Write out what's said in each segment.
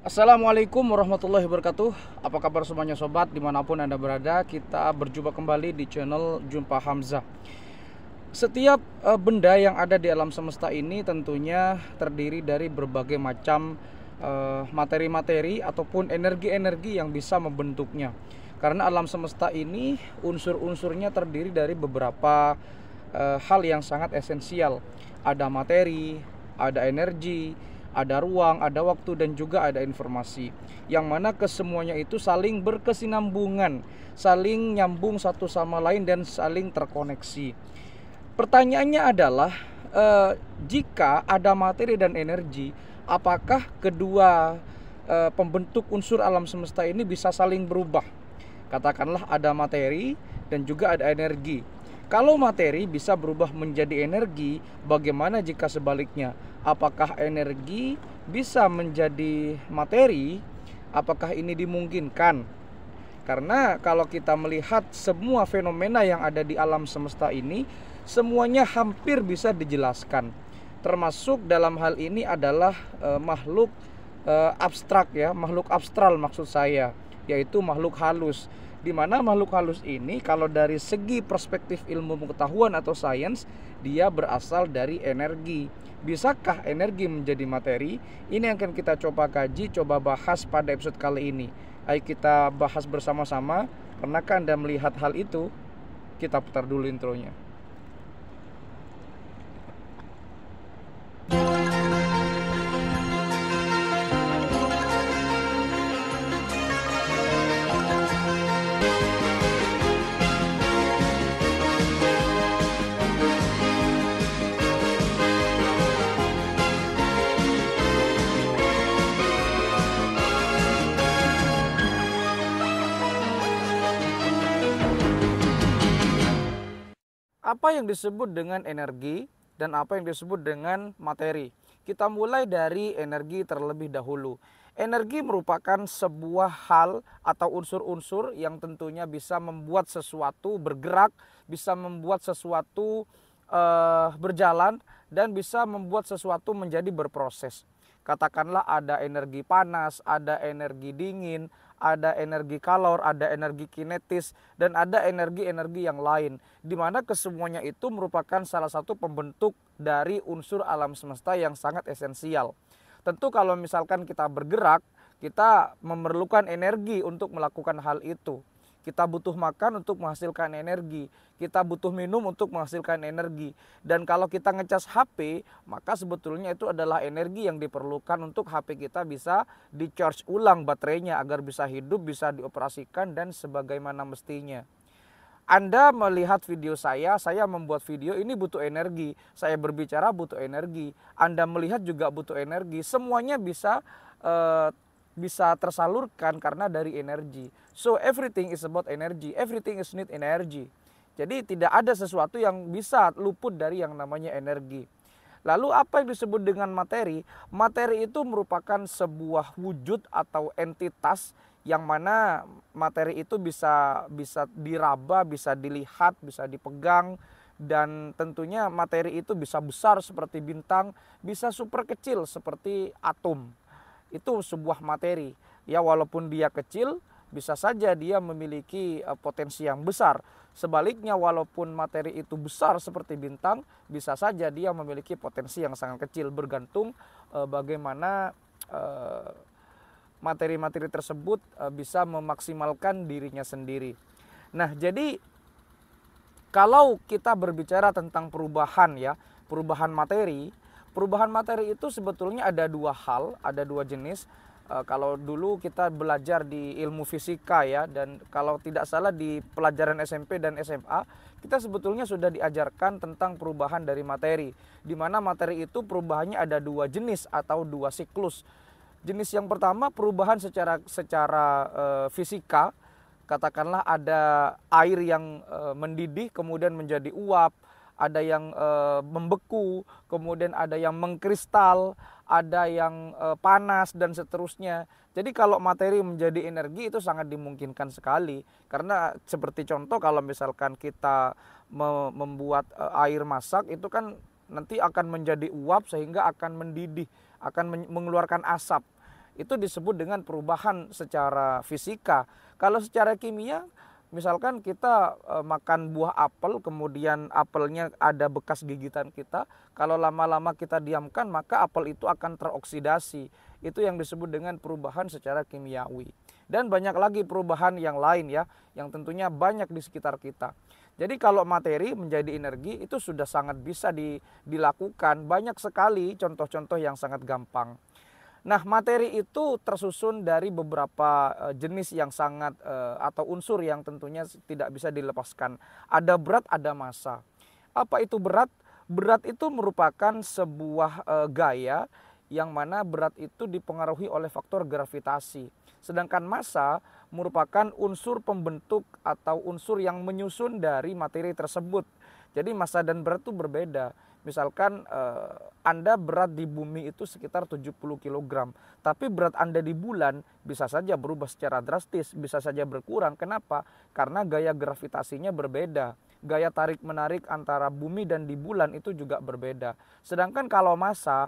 Assalamualaikum warahmatullahi wabarakatuh. Apa kabar semuanya sobat, dimanapun Anda berada. Kita berjumpa kembali di channel Jumpa Hamzah. Setiap benda yang ada di alam semesta ini tentunya terdiri dari berbagai macam materi-materi ataupun energi-energi yang bisa membentuknya. Karena alam semesta ini unsur-unsurnya terdiri dari beberapa hal yang sangat esensial. Ada materi, ada energi, ada ruang, ada waktu, dan juga ada informasi. Yang mana kesemuanya itu saling berkesinambungan, saling nyambung satu sama lain dan saling terkoneksi. Pertanyaannya adalah jika ada materi dan energi, apakah kedua pembentuk unsur alam semesta ini bisa saling berubah? Katakanlah ada materi dan juga ada energi. Kalau materi bisa berubah menjadi energi, bagaimana jika sebaliknya? Apakah energi bisa menjadi materi? Apakah ini dimungkinkan? Karena kalau kita melihat semua fenomena yang ada di alam semesta ini, semuanya hampir bisa dijelaskan. Termasuk dalam hal ini adalah makhluk abstrak ya, makhluk abstral maksud saya, yaitu makhluk halus. Di mana makhluk halus ini kalau dari segi perspektif ilmu pengetahuan atau sains, dia berasal dari energi. Bisakah energi menjadi materi? Ini yang akan kita coba kaji, coba bahas pada episode kali ini. Ayo kita bahas bersama-sama. Pernahkah Anda melihat hal itu? Kita putar dulu intronya. Apa yang disebut dengan energi dan apa yang disebut dengan materi? Kita mulai dari energi terlebih dahulu. Energi merupakan sebuah hal atau unsur-unsur yang tentunya bisa membuat sesuatu bergerak, bisa membuat sesuatu berjalan, dan bisa membuat sesuatu menjadi berproses. Katakanlah ada energi panas, ada energi dingin, ada energi kalor, ada energi kinetis, dan ada energi-energi yang lain, di mana kesemuanya itu merupakan salah satu pembentuk dari unsur alam semesta yang sangat esensial. Tentu kalau misalkan kita bergerak, kita memerlukan energi untuk melakukan hal itu. Kita butuh makan untuk menghasilkan energi, kita butuh minum untuk menghasilkan energi. Dan kalau kita ngecas HP, maka sebetulnya itu adalah energi yang diperlukan untuk HP kita bisa di-charge ulang baterainya agar bisa hidup, bisa dioperasikan dan sebagaimana mestinya. Anda melihat video saya membuat video ini butuh energi, saya berbicara butuh energi, Anda melihat juga butuh energi, semuanya bisa tersalurkan karena dari energi. So everything is about energy, everything is need energy. Jadi tidak ada sesuatu yang bisa luput dari yang namanya energi. Lalu apa yang disebut dengan materi? Materi itu merupakan sebuah wujud atau entitas yang mana materi itu bisa diraba, bisa dilihat, bisa dipegang, dan tentunya materi itu bisa besar seperti bintang, bisa super kecil seperti atom. Itu sebuah materi. Ya walaupun dia kecil, bisa saja dia memiliki potensi yang besar. Sebaliknya walaupun materi itu besar seperti bintang, bisa saja dia memiliki potensi yang sangat kecil, bergantung bagaimana materi-materi tersebut bisa memaksimalkan dirinya sendiri. Nah, jadi kalau kita berbicara tentang perubahan ya, perubahan materi itu sebetulnya ada dua hal, ada dua jenis. Kalau dulu kita belajar di ilmu fisika ya, dan kalau tidak salah di pelajaran SMP dan SMA, kita sebetulnya sudah diajarkan tentang perubahan dari materi. Di mana materi itu perubahannya ada dua jenis atau dua siklus. Jenis yang pertama perubahan secara fisika. Katakanlah ada air yang mendidih kemudian menjadi uap, ada yang membeku, kemudian ada yang mengkristal, ada yang panas dan seterusnya. Jadi kalau materi menjadi energi itu sangat dimungkinkan sekali. Karena seperti contoh kalau misalkan kita membuat air masak itu kan nanti akan menjadi uap sehingga akan mendidih, akan mengeluarkan asap. itu disebut dengan perubahan secara fisika. Kalau secara kimia, misalkan kita makan buah apel, kemudian apelnya ada bekas gigitan kita, kalau lama-lama kita diamkan, maka apel itu akan teroksidasi. Itu yang disebut dengan perubahan secara kimiawi. Dan banyak lagi perubahan yang lain ya, yang tentunya banyak di sekitar kita. Jadi kalau materi menjadi energi itu sudah sangat bisa dilakukan, banyak sekali contoh-contoh yang sangat gampang. Nah, materi itu tersusun dari beberapa jenis yang sangat atau unsur yang tentunya tidak bisa dilepaskan. Ada berat, ada massa. Apa itu berat? Berat itu merupakan sebuah gaya yang mana berat itu dipengaruhi oleh faktor gravitasi. Sedangkan massa merupakan unsur pembentuk atau unsur yang menyusun dari materi tersebut. Jadi massa dan berat itu berbeda. Misalkan Anda berat di bumi itu sekitar 70 kg, tapi berat Anda di bulan bisa saja berubah secara drastis, bisa saja berkurang. Kenapa? Karena gaya gravitasinya berbeda. Gaya tarik-menarik antara bumi dan di bulan itu juga berbeda. Sedangkan kalau massa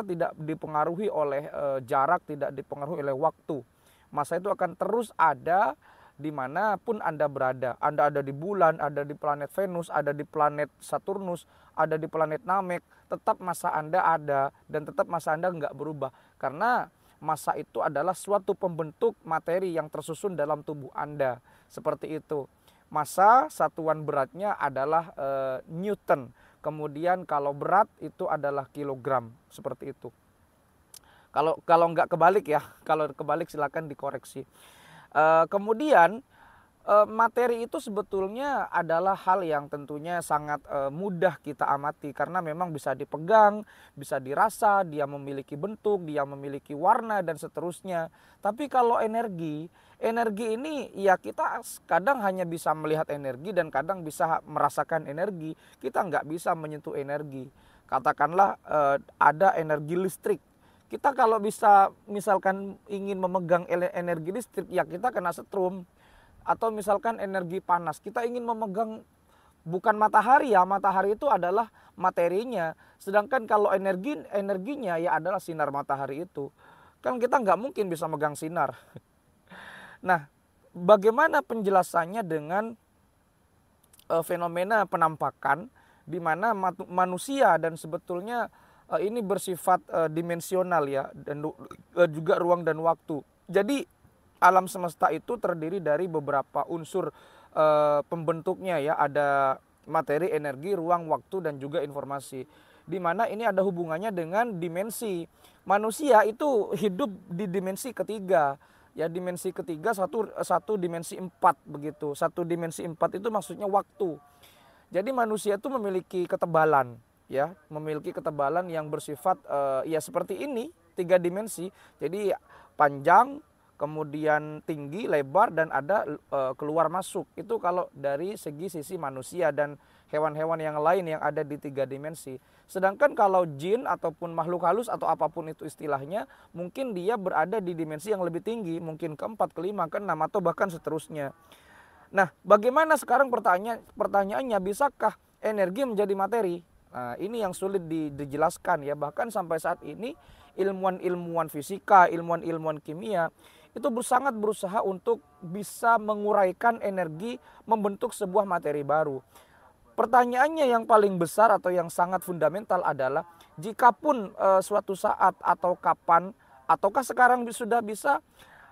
tidak dipengaruhi oleh jarak, tidak dipengaruhi oleh waktu. Massa itu akan terus ada dimanapun Anda berada. Anda ada di bulan, ada di planet Venus, ada di planet Saturnus, ada di planet Namek, tetap massa Anda ada dan tetap massa Anda nggak berubah. Karena massa itu adalah suatu pembentuk materi yang tersusun dalam tubuh Anda. Seperti itu. Massa satuan beratnya adalah Newton. Kemudian kalau berat itu adalah kilogram. Seperti itu. Kalau nggak kebalik ya, kalau kebalik silakan dikoreksi. Kemudian materi itu sebetulnya adalah hal yang tentunya sangat mudah kita amati karena memang bisa dipegang, bisa dirasa, dia memiliki bentuk, dia memiliki warna dan seterusnya. Tapi kalau energi ini ya kita kadang hanya bisa melihat energi dan kadang bisa merasakan energi, kita nggak bisa menyentuh energi. Katakanlah ada energi listrik. Kita kalau bisa misalkan ingin memegang energi listrik ya kita kena setrum. Atau misalkan energi panas, kita ingin memegang bukan matahari ya, matahari itu adalah materinya. Sedangkan kalau energinya ya adalah sinar matahari itu. Kan kita nggak mungkin bisa megang sinar. Nah, bagaimana penjelasannya dengan fenomena penampakan di mana manusia dan sebetulnya ini bersifat dimensional ya dan juga ruang dan waktu. Jadi alam semesta itu terdiri dari beberapa unsur pembentuknya ya, ada materi, energi, ruang, waktu dan juga informasi. Di mana ini ada hubungannya dengan dimensi. Manusia itu hidup di dimensi ketiga. Ya, dimensi ketiga satu dimensi 4 begitu. Satu dimensi 4 itu maksudnya waktu. Jadi manusia itu memiliki ketebalan ya, memiliki ketebalan yang bersifat ya seperti ini, 3 dimensi. Jadi panjang, kemudian tinggi, lebar, dan ada keluar masuk. Itu kalau dari sisi manusia dan hewan-hewan yang lain yang ada di 3 dimensi. Sedangkan kalau jin ataupun makhluk halus atau apapun itu istilahnya, mungkin dia berada di dimensi yang lebih tinggi, mungkin ke-4, ke-5, ke-6 atau bahkan seterusnya. Nah, bagaimana sekarang pertanyaannya, bisakah energi menjadi materi? Nah, ini yang sulit dijelaskan ya. Bahkan sampai saat ini ilmuwan-ilmuwan fisika, ilmuwan-ilmuwan kimia itu sangat berusaha untuk bisa menguraikan energi, membentuk sebuah materi baru. Pertanyaannya yang paling besar atau yang sangat fundamental adalah jikapun suatu saat atau kapan ataukah sekarang sudah bisa,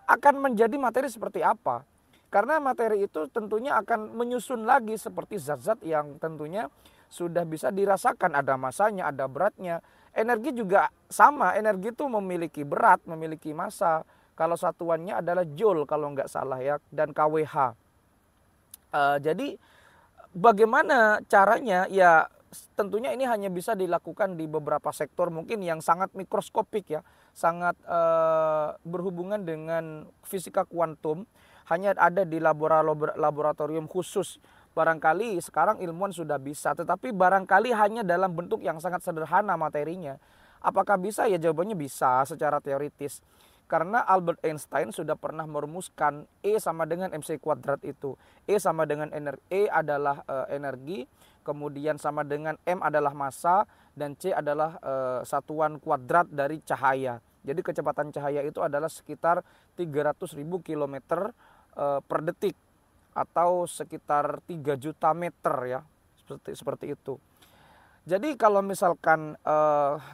akan menjadi materi seperti apa? Karena materi itu tentunya akan menyusun lagi seperti zat-zat yang tentunya sudah bisa dirasakan, ada massanya, ada beratnya. Energi juga sama, energi itu memiliki berat, memiliki massa. Kalau satuannya adalah joule kalau nggak salah ya, dan kWh. Jadi bagaimana caranya? Ya tentunya ini hanya bisa dilakukan di beberapa sektor mungkin yang sangat mikroskopik ya, sangat berhubungan dengan fisika kuantum. Hanya ada di laboratorium khusus. Barangkali sekarang ilmuwan sudah bisa, tetapi barangkali hanya dalam bentuk yang sangat sederhana materinya. Apakah bisa? Ya jawabannya bisa secara teoritis. Karena Albert Einstein sudah pernah merumuskan E sama dengan mc kuadrat itu. E sama dengan E adalah energi, kemudian sama dengan M adalah massa, dan C adalah satuan kuadrat dari cahaya. Jadi kecepatan cahaya itu adalah sekitar 300.000 km per detik atau sekitar 3 juta meter ya, seperti itu. Jadi kalau misalkan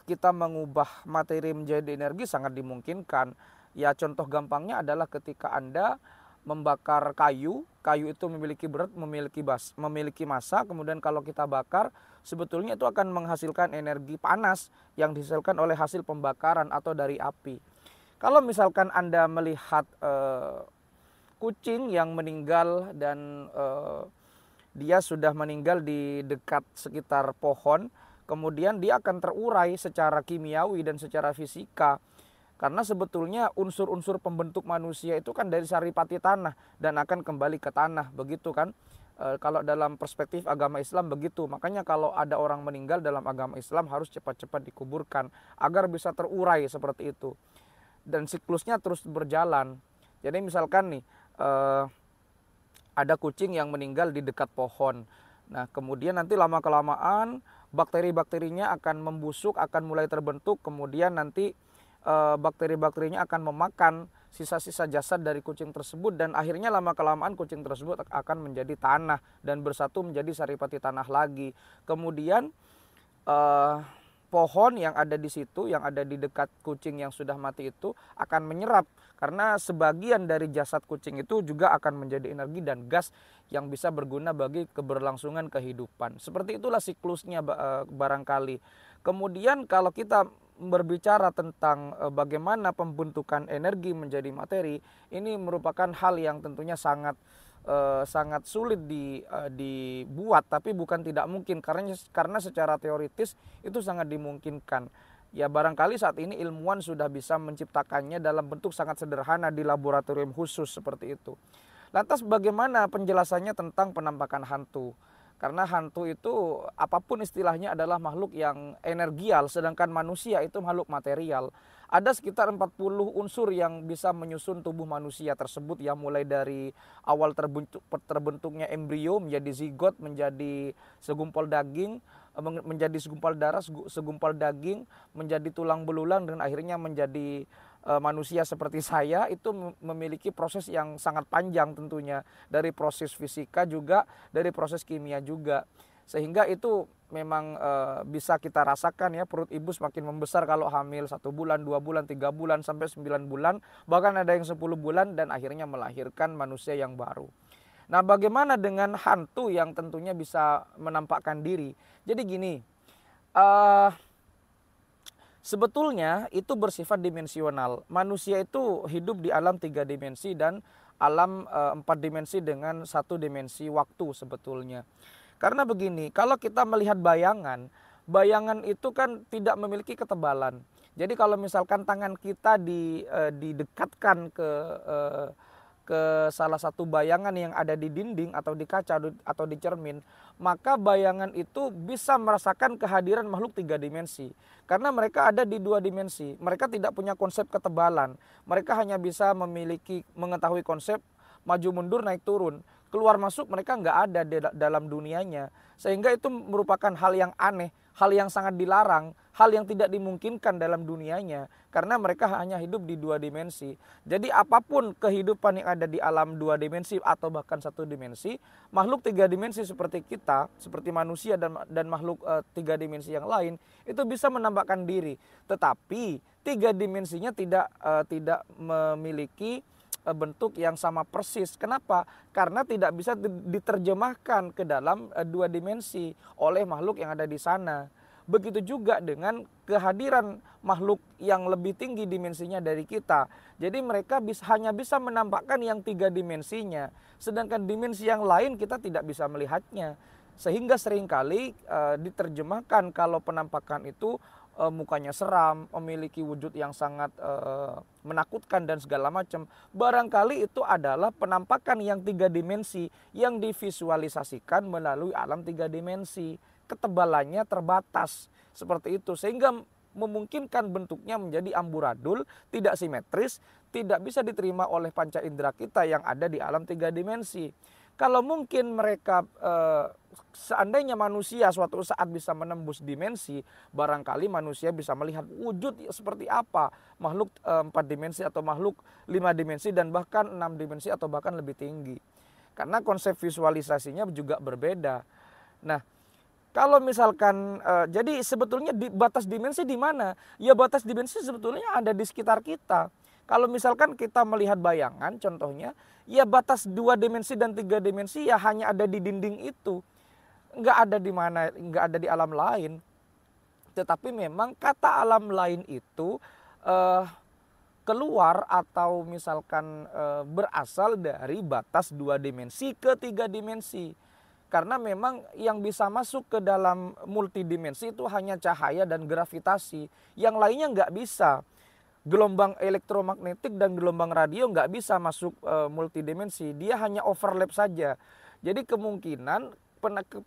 kita mengubah materi menjadi energi sangat dimungkinkan. Ya contoh gampangnya adalah ketika Anda membakar kayu, kayu itu memiliki berat, memiliki massa, kemudian kalau kita bakar sebetulnya itu akan menghasilkan energi panas yang dihasilkan oleh hasil pembakaran atau dari api. Kalau misalkan Anda melihat kucing yang meninggal dan dia sudah meninggal di dekat sekitar pohon, kemudian dia akan terurai secara kimiawi dan secara fisika. Karena sebetulnya unsur-unsur pembentuk manusia itu kan dari saripati tanah dan akan kembali ke tanah, begitu kan? Kalau dalam perspektif agama Islam begitu. Makanya kalau ada orang meninggal dalam agama Islam harus cepat-cepat dikuburkan agar bisa terurai seperti itu. Dan siklusnya terus berjalan. Jadi misalkan nih ada kucing yang meninggal di dekat pohon. Nah kemudian nanti lama-kelamaan bakteri-bakterinya akan membusuk, akan mulai terbentuk. Kemudian nanti bakteri-bakterinya akan memakan sisa-sisa jasad dari kucing tersebut. Dan akhirnya lama-kelamaan kucing tersebut akan menjadi tanah dan bersatu menjadi saripati tanah lagi. Kemudian pohon yang ada di situ, yang ada di dekat kucing yang sudah mati itu akan menyerap. Karena sebagian dari jasad kucing itu juga akan menjadi energi dan gas yang bisa berguna bagi keberlangsungan kehidupan. Seperti itulah siklusnya barangkali. Kemudian kalau kita berbicara tentang bagaimana pembentukan energi menjadi materi, ini merupakan hal yang tentunya sangat sulit dibuat, tapi bukan tidak mungkin karena secara teoritis itu sangat dimungkinkan. Ya barangkali saat ini ilmuwan sudah bisa menciptakannya dalam bentuk sangat sederhana di laboratorium khusus seperti itu. Lantas bagaimana penjelasannya tentang penampakan hantu? Karena hantu itu apapun istilahnya adalah makhluk yang energial, sedangkan manusia itu makhluk material. Ada sekitar 40 unsur yang bisa menyusun tubuh manusia tersebut, yang mulai dari awal terbentuknya embrio menjadi zigot, menjadi segumpal daging, menjadi segumpal darah, segumpal daging, menjadi tulang belulang, dan akhirnya menjadi manusia seperti saya. Itu memiliki proses yang sangat panjang tentunya, dari proses fisika juga, dari proses kimia juga, sehingga itu memang bisa kita rasakan ya, perut ibu semakin membesar kalau hamil 1 bulan, 2 bulan, 3 bulan, sampai 9 bulan, bahkan ada yang 10 bulan dan akhirnya melahirkan manusia yang baru. Nah bagaimana dengan hantu yang tentunya bisa menampakkan diri? Jadi gini, sebetulnya itu bersifat dimensional. Manusia itu hidup di alam 3 dimensi dan alam 4 dimensi dengan 1 dimensi waktu sebetulnya. Karena begini, kalau kita melihat bayangan, bayangan itu kan tidak memiliki ketebalan. Jadi kalau misalkan tangan kita didekatkan ke salah satu bayangan yang ada di dinding atau di kaca atau di cermin, maka bayangan itu bisa merasakan kehadiran makhluk 3 dimensi. Karena mereka ada di 2 dimensi, mereka tidak punya konsep ketebalan. Mereka hanya bisa mengetahui konsep maju mundur, naik turun. Keluar masuk mereka nggak ada dalam dunianya. Sehingga itu merupakan hal yang aneh, hal yang sangat dilarang, hal yang tidak dimungkinkan dalam dunianya. Karena mereka hanya hidup di 2 dimensi. Jadi apapun kehidupan yang ada di alam 2 dimensi atau bahkan 1 dimensi, makhluk 3 dimensi seperti kita, seperti manusia dan makhluk 3 dimensi yang lain, itu bisa menampakkan diri. Tetapi 3 dimensinya tidak memiliki bentuk yang sama persis. Kenapa? Karena tidak bisa diterjemahkan ke dalam 2 dimensi oleh makhluk yang ada di sana. Begitu juga dengan kehadiran makhluk yang lebih tinggi dimensinya dari kita. Jadi mereka hanya bisa menampakkan yang 3 dimensinya. Sedangkan dimensi yang lain kita tidak bisa melihatnya. Sehingga seringkali diterjemahkan kalau penampakan itu mukanya seram, memiliki wujud yang sangat menakutkan dan segala macam. Barangkali itu adalah penampakan yang 3 dimensi yang divisualisasikan melalui alam 3 dimensi. Ketebalannya terbatas seperti itu, sehingga memungkinkan bentuknya menjadi amburadul, tidak simetris, tidak bisa diterima oleh panca indera kita yang ada di alam 3 dimensi. Kalau mungkin mereka seandainya manusia suatu saat bisa menembus dimensi, barangkali manusia bisa melihat wujud seperti apa makhluk 4 dimensi atau makhluk 5 dimensi dan bahkan 6 dimensi atau bahkan lebih tinggi. Karena konsep visualisasinya juga berbeda. Nah, kalau misalkan jadi sebetulnya batas dimensi di mana? Ya batas dimensi sebetulnya ada di sekitar kita. Kalau misalkan kita melihat bayangan contohnya, ya batas 2 dimensi dan 3 dimensi ya hanya ada di dinding itu. Nggak ada di mana, nggak ada di alam lain. Tetapi memang kata alam lain itu keluar atau misalkan berasal dari batas 2 dimensi ke 3 dimensi. Karena memang yang bisa masuk ke dalam multidimensi itu hanya cahaya dan gravitasi. Yang lainnya nggak bisa. Gelombang elektromagnetik dan gelombang radio nggak bisa masuk multidimensi. Dia hanya overlap saja. Jadi kemungkinan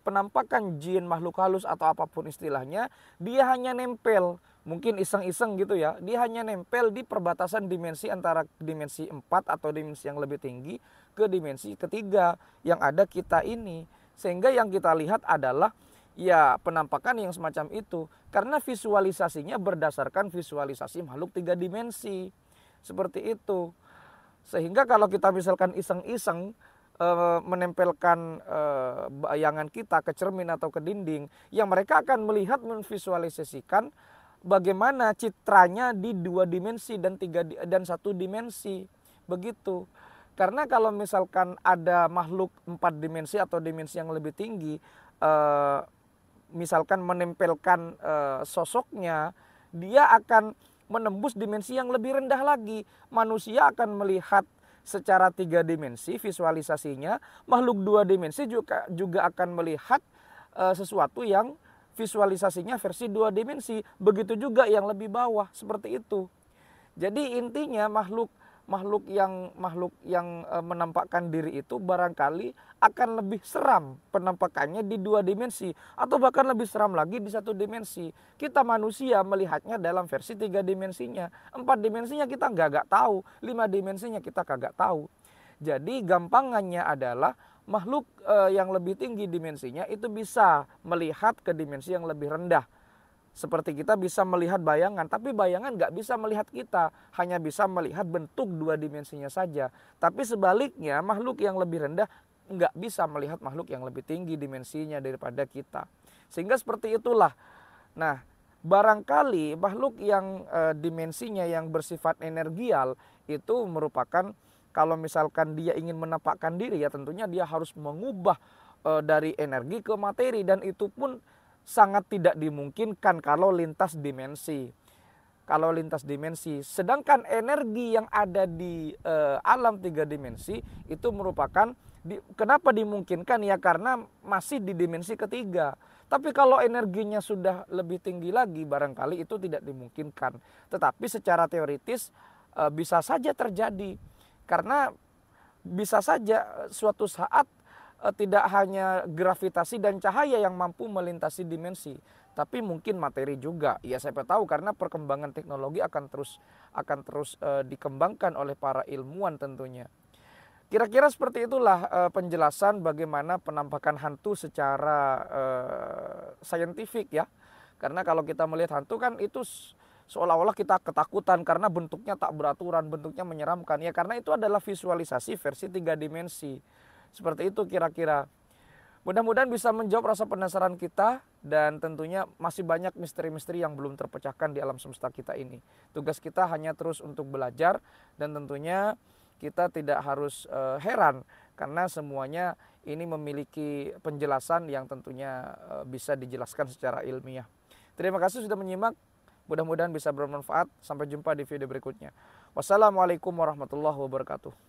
penampakan jin, makhluk halus atau apapun istilahnya, dia hanya nempel. Mungkin iseng-iseng gitu ya. Dia hanya nempel di perbatasan dimensi antara dimensi 4 atau dimensi yang lebih tinggi ke dimensi ketiga yang ada kita ini. Sehingga yang kita lihat adalah ya penampakan yang semacam itu. Karena visualisasinya berdasarkan visualisasi makhluk 3 dimensi. Seperti itu. Sehingga kalau kita misalkan iseng-iseng menempelkan bayangan kita ke cermin atau ke dinding, yang mereka akan melihat memvisualisasikan bagaimana citranya di 2 dimensi dan 1 dimensi. Begitu. Karena kalau misalkan ada makhluk 4 dimensi atau dimensi yang lebih tinggi, misalkan menempelkan sosoknya, dia akan menembus dimensi yang lebih rendah lagi. Manusia akan melihat secara 3 dimensi visualisasinya, makhluk 2 dimensi juga akan melihat sesuatu yang visualisasinya versi 2 dimensi. Begitu juga yang lebih bawah, seperti itu. Jadi intinya makhluk yang menampakkan diri itu barangkali akan lebih seram penampakannya di 2 dimensi atau bahkan lebih seram lagi di 1 dimensi. Kita manusia melihatnya dalam versi 3 dimensinya, 4 dimensinya kita nggak tahu, 5 dimensinya kita kagak tahu. Jadi gampangannya adalah makhluk yang lebih tinggi dimensinya itu bisa melihat ke dimensi yang lebih rendah. Seperti kita bisa melihat bayangan, tapi bayangan nggak bisa melihat kita, hanya bisa melihat bentuk 2 dimensinya saja. Tapi sebaliknya makhluk yang lebih rendah nggak bisa melihat makhluk yang lebih tinggi dimensinya daripada kita. Sehingga seperti itulah. Nah, barangkali makhluk yang dimensinya yang bersifat energial itu merupakan, kalau misalkan dia ingin menampakkan diri ya tentunya dia harus mengubah dari energi ke materi, dan itu pun sangat tidak dimungkinkan kalau lintas dimensi. Kalau lintas dimensi, sedangkan energi yang ada di alam 3 dimensi itu merupakan kenapa dimungkinkan ya karena masih di dimensi ketiga. Tapi kalau energinya sudah lebih tinggi lagi barangkali itu tidak dimungkinkan. Tetapi secara teoritis bisa saja terjadi. Karena bisa saja suatu saat tidak hanya gravitasi dan cahaya yang mampu melintasi dimensi, tapi mungkin materi juga. Ya siapa tahu, karena perkembangan teknologi akan terus dikembangkan oleh para ilmuwan tentunya. Kira-kira seperti itulah penjelasan bagaimana penampakan hantu secara saintifik ya. Karena kalau kita melihat hantu kan itu seolah-olah kita ketakutan karena bentuknya tak beraturan, bentuknya menyeramkan. Ya karena itu adalah visualisasi versi 3 dimensi. Seperti itu kira-kira. Mudah-mudahan bisa menjawab rasa penasaran kita, dan tentunya masih banyak misteri-misteri yang belum terpecahkan di alam semesta kita ini. Tugas kita hanya terus untuk belajar, dan tentunya kita tidak harus heran karena semuanya ini memiliki penjelasan yang tentunya bisa dijelaskan secara ilmiah. Terima kasih sudah menyimak. Mudah-mudahan bisa bermanfaat. Sampai jumpa di video berikutnya. Wassalamualaikum warahmatullahi wabarakatuh.